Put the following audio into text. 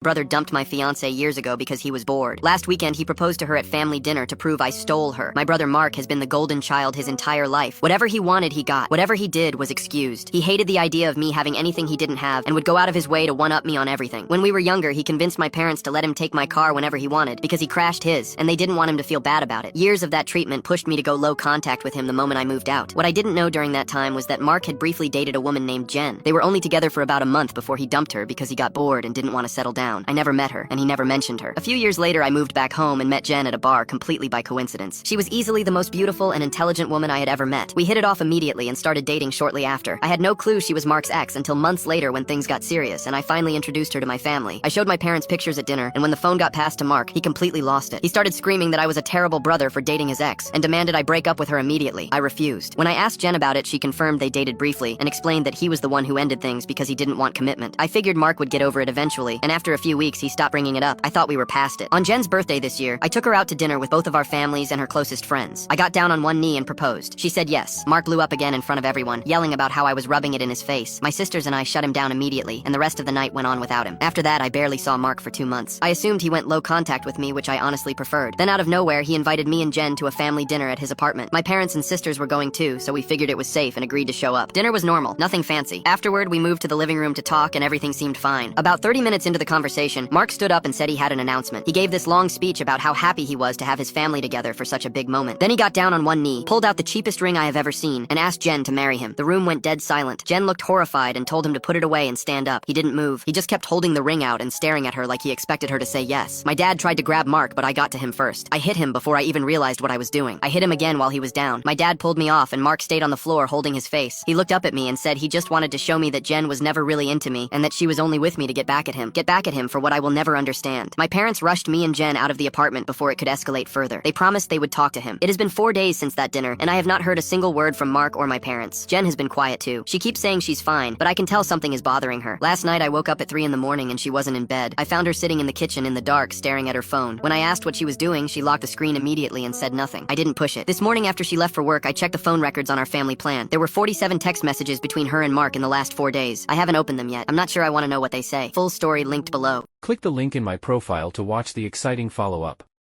Brother dumped my fiance years ago because he was bored. Last weekend, he proposed to her at family dinner to prove I stole her. My brother Mark has been the golden child his entire life. Whatever he wanted, he got. Whatever he did was excused. He hated the idea of me having anything he didn't have and would go out of his way to one-up me on everything. When we were younger, he convinced my parents to let him take my car whenever he wanted because he crashed his, and they didn't want him to feel bad about it. Years of that treatment pushed me to go low contact with him the moment I moved out. What I didn't know during that time was that Mark had briefly dated a woman named Jen. They were only together for about a month before he dumped her because he got bored and didn't want to settle down. I never met her, and he never mentioned her. A few years later, I moved back home and met Jen at a bar completely by coincidence. She was easily the most beautiful and intelligent woman I had ever met. We hit it off immediately and started dating shortly after. I had no clue she was Mark's ex until months later when things got serious, and I finally introduced her to my family. I showed my parents pictures at dinner, and when the phone got passed to Mark, he completely lost it. He started screaming that I was a terrible brother for dating his ex, and demanded I break up with her immediately. I refused. When I asked Jen about it, she confirmed they dated briefly, and explained that he was the one who ended things because he didn't want commitment. I figured Mark would get over it eventually, and after a few weeks, he stopped bringing it up. I thought we were past it. On Jen's birthday this year, I took her out to dinner with both of our families and her closest friends. I got down on one knee and proposed. She said yes. Mark blew up again in front of everyone, yelling about how I was rubbing it in his face. My sisters and I shut him down immediately, and the rest of the night went on without him. After that, I barely saw Mark for 2 months. I assumed he went low contact with me, which I honestly preferred. Then out of nowhere, he invited me and Jen to a family dinner at his apartment. My parents and sisters were going too, so we figured it was safe and agreed to show up. Dinner was normal, nothing fancy. Afterward, we moved to the living room to talk, and everything seemed fine. About 30 minutes into the conversation, Mark stood up and said he had an announcement. He gave this long speech about how happy he was to have his family together for such a big moment. Then he got down on one knee, pulled out the cheapest ring I have ever seen, and asked Jen to marry him. The room went dead silent. Jen looked horrified and told him to put it away and stand up. He didn't move. He just kept holding the ring out and staring at her like he expected her to say yes. My dad tried to grab Mark, but I got to him first. I hit him before I even realized what I was doing. I hit him again while he was down. My dad pulled me off, and Mark stayed on the floor holding his face. He looked up at me and said he just wanted to show me that Jen was never really into me and that she was only with me to get back at him. Get back at him for what I will never understand. My parents rushed me and Jen out of the apartment before it could escalate further. They promised they would talk to him. It has been 4 days since that dinner, and I have not heard a single word from Mark or my parents. Jen has been quiet too. She keeps saying she's fine, but I can tell something is bothering her. Last night I woke up at 3 in the morning and she wasn't in bed. I found her sitting in the kitchen in the dark, staring at her phone. When I asked what she was doing, she locked the screen immediately and said nothing. I didn't push it. This morning after she left for work, I checked the phone records on our family plan. There were 47 text messages between her and Mark in the last 4 days. I haven't opened them yet. I'm not sure I want to know what they say. Full story linked below. Click the link in my profile to watch the exciting follow-up.